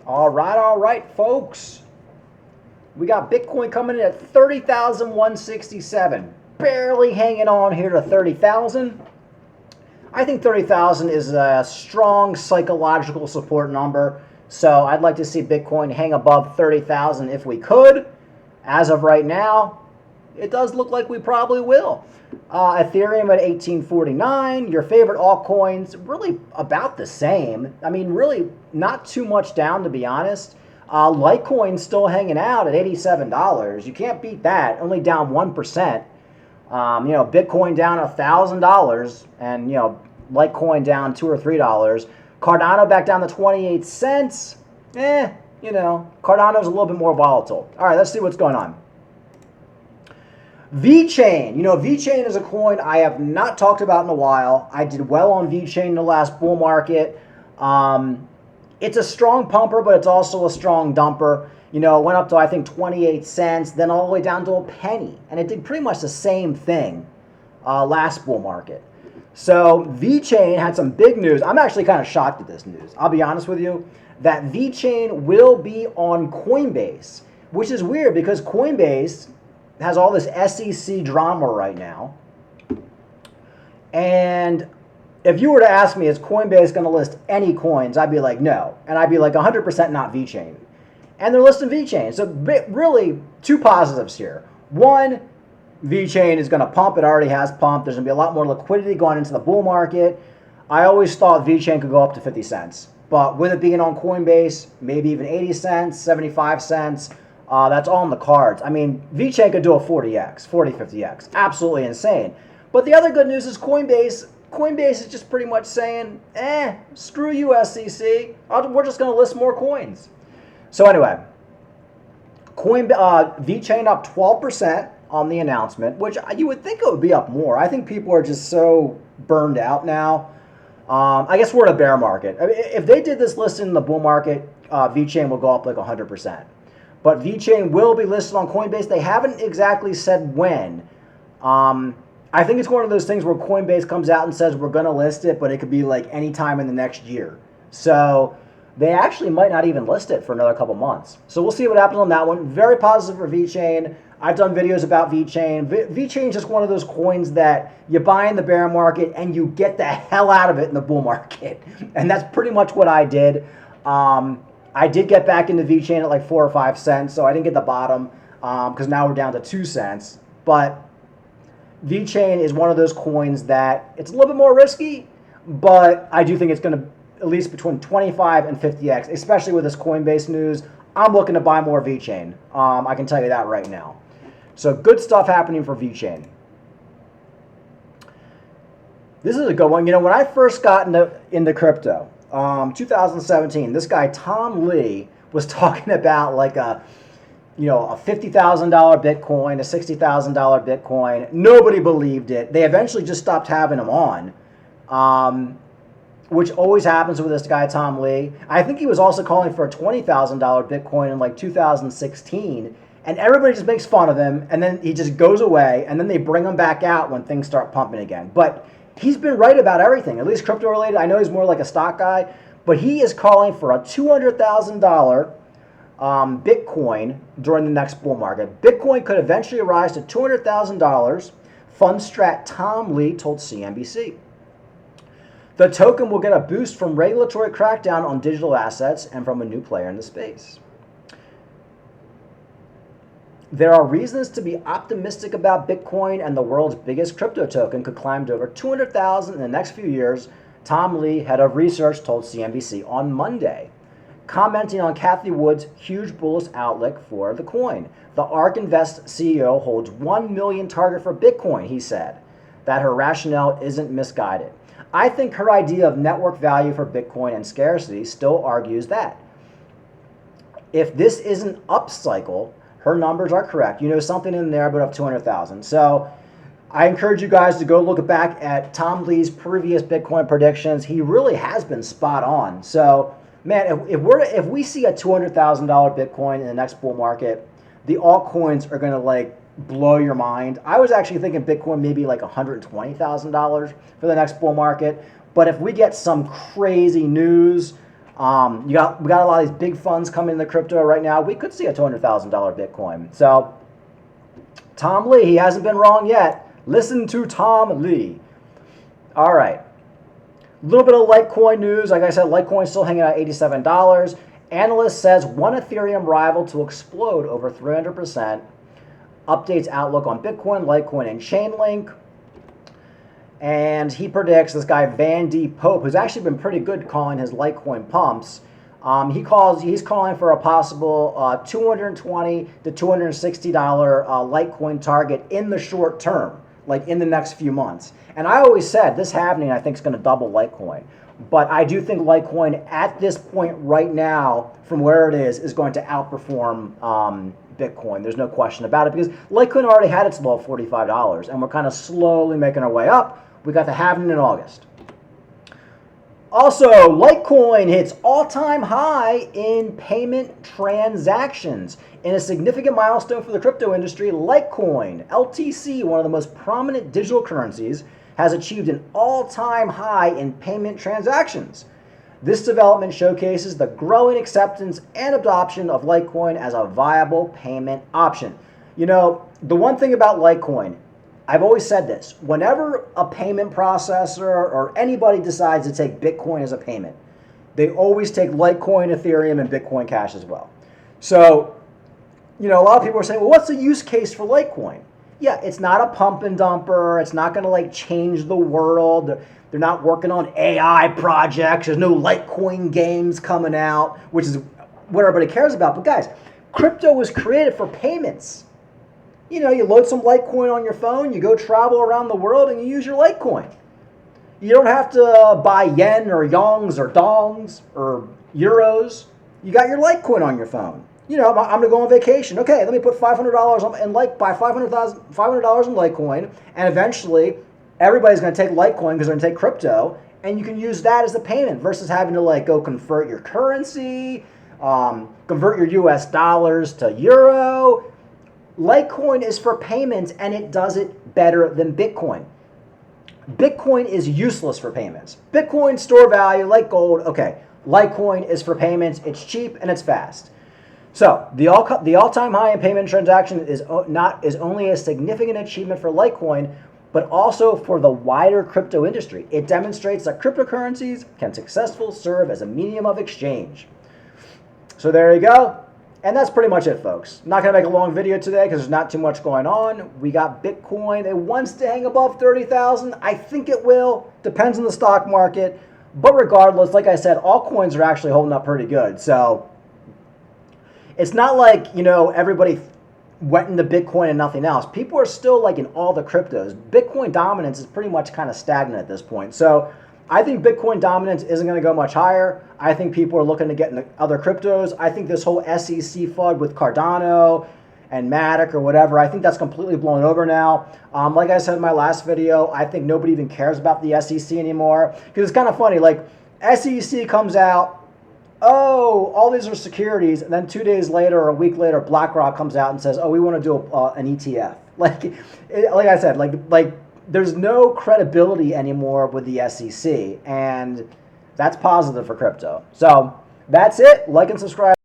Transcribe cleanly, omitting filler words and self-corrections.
All right, folks. We got Bitcoin coming in at 30,167. Barely hanging on here to 30,000. I think 30,000 is a strong psychological support number. So I'd like to see Bitcoin hang above 30,000 if we could. As of right now, it does look like we probably will. Ethereum at 1849. Your favorite altcoins, really about the same. I mean, really not too much down, to be honest. Litecoin still hanging out at $87. You can't beat that. Only down 1%. Bitcoin down $1,000, and Litecoin down $2 or $3. Cardano back down to 28 cents. Cardano's a little bit more volatile. All right, let's see what's going on. Vechain. Vechain is a coin I have not talked about in a while. I did well on Vechain in the last bull market. It's a strong pumper, but it's also a strong dumper. It went up to, I think, 28 cents, then all the way down to a penny. And it did pretty much the same thing last bull market. So Vechain had some big news. I'm actually kind of shocked at this news. I'll be honest with you, that Vechain will be on Coinbase, which is weird because Coinbase has all this SEC drama right now. And if you were to ask me, is Coinbase going to list any coins? I'd be like, no. And I'd be like 100% not Vechain. And they're listing Vechain. So really, two positives here. One, Vechain is going to pump. It already has pumped. There's going to be a lot more liquidity going into the bull market. I always thought Vechain could go up to 50 cents. But with it being on Coinbase, maybe even 80 cents, 75 cents, that's all in the cards. I mean, Vechain could do a 40x, 50x. Absolutely insane. But the other good news is Coinbase is just pretty much saying, screw you, SEC. We're just going to list more coins. So anyway, Vechain up 12% on the announcement, which you would think it would be up more. I think people are just so burned out now. I guess we're in a bear market. I mean, if they did this listing in the bull market, Vechain will go up like 100%. But Vechain will be listed on Coinbase. They haven't exactly said when. I think it's one of those things where Coinbase comes out and says we're going to list it, but it could be like any time in the next year. So they actually might not even list it for another couple months. So we'll see what happens on that one. Very positive for Vechain. I've done videos about Vechain. Vechain is just one of those coins that you buy in the bear market and you get the hell out of it in the bull market. And that's pretty much what I did. I did get back into Vechain at like 4 or 5 cents, so I didn't get the bottom because now we're down to 2 cents. But Vechain is one of those coins that it's a little bit more risky, but I do think it's going to at least between 25 and 50x, especially with this Coinbase news. I'm looking to buy more Vechain. I can tell you that right now. So good stuff happening for Vechain. This is a good one. When I first got into crypto, 2017, this guy Tom Lee was talking about like a $50,000 Bitcoin, a $60,000 Bitcoin. Nobody believed it. They eventually just stopped having him on, which always happens with this guy Tom Lee. I think he was also calling for a $20,000 Bitcoin in like 2016, and everybody just makes fun of him, and then he just goes away, and then they bring him back out when things start pumping again. But he's been right about everything, at least crypto related. I know he's more like a stock guy, but he is calling for a $200,000 Bitcoin during the next bull market. Bitcoin could eventually rise to $200,000, Fundstrat Tom Lee told CNBC. The token will get a boost from regulatory crackdown on digital assets and from a new player in the space. There are reasons to be optimistic about Bitcoin, and the world's biggest crypto token could climb to over $200,000 in the next few years, Tom Lee, head of research, told CNBC on Monday, commenting on Cathie Wood's huge bullish outlook for the coin. The ARK Invest CEO holds 1 million target for Bitcoin, he said, that her rationale isn't misguided. I think her idea of network value for Bitcoin and scarcity still argues that. If this isn't upcycle, her numbers are correct. Something in there but up 200,000. So I encourage you guys to go look back at Tom Lee's previous Bitcoin predictions. He really has been spot on. So, man, if we see a $200,000 Bitcoin in the next bull market, the altcoins are going to blow your mind. I was actually thinking Bitcoin maybe like $120,000 for the next bull market. But if we get some crazy news, We got a lot of these big funds coming into crypto right now. We could see a $200,000 Bitcoin. So Tom Lee, he hasn't been wrong yet. Listen to Tom Lee. All right. A little bit of Litecoin news. Like I said, Litecoin's still hanging out at $87. Analyst says one Ethereum rival to explode over 300%. Updates outlook on Bitcoin, Litecoin, and Chainlink. And he predicts, this guy Van D. Pope, who's actually been pretty good calling his Litecoin pumps, he's calling for a possible $220 to $260 Litecoin target in the short term, like in the next few months. And I always said this happening, I think, is going to double Litecoin. But I do think Litecoin at this point right now, from where it is going to outperform Bitcoin. There's no question about it, because Litecoin already had its low of $45, and we're kind of slowly making our way up. We got the halving in August. Also, Litecoin hits all-time high in payment transactions. In a significant milestone for the crypto industry, Litecoin, LTC, one of the most prominent digital currencies, has achieved an all-time high in payment transactions. This development showcases the growing acceptance and adoption of Litecoin as a viable payment option. You know, the one thing about Litecoin, I've always said this, whenever a payment processor or anybody decides to take Bitcoin as a payment, they always take Litecoin, Ethereum, and Bitcoin Cash as well. So, you know, a lot of people are saying, well, what's the use case for Litecoin? Yeah, it's not a pump and dumper. It's not going to like change the world. They're not working on AI projects. There's no Litecoin games coming out, which is what everybody cares about. But guys, crypto was created for payments. You know, you load some Litecoin on your phone, you go travel around the world, and you use your Litecoin. You don't have to buy yen or yongs or dongs or euros. You got your Litecoin on your phone. You know, I'm going to go on vacation. Okay, let me put $500 in buy $500 in Litecoin, and eventually everybody's going to take Litecoin because they're going to take crypto, and you can use that as the payment versus having to like go convert your currency, convert your US dollars to euro. Litecoin is for payments, and it does it better than Bitcoin. Bitcoin is useless for payments. Bitcoin, store value, like gold. Okay, Litecoin is for payments. It's cheap and it's fast. So the all-time high in payment transaction is only a significant achievement for Litecoin, but also for the wider crypto industry. It demonstrates that cryptocurrencies can successfully serve as a medium of exchange. So there you go. And that's pretty much it, folks. I'm not going to make a long video today because there's not too much going on. We got Bitcoin. It wants to hang above 30,000. I think it will. Depends on the stock market. But regardless, like I said, all coins are actually holding up pretty good. So it's not like, you know, everybody went into Bitcoin and nothing else. People are still like in all the cryptos. Bitcoin dominance is pretty much kind of stagnant at this point. So I think Bitcoin dominance isn't going to go much higher. I think people are looking to get into other cryptos. I think this whole SEC FUD with Cardano and Matic or whatever, I think that's completely blown over now. Like I said in my last video, I think nobody even cares about the SEC anymore. Because it's kind of funny, like SEC comes out, oh, all these are securities, and then 2 days later or a week later, BlackRock comes out and says, oh, we want to do an ETF. Like I said, like there's no credibility anymore with the SEC, and that's positive for crypto. So that's it. Like and subscribe.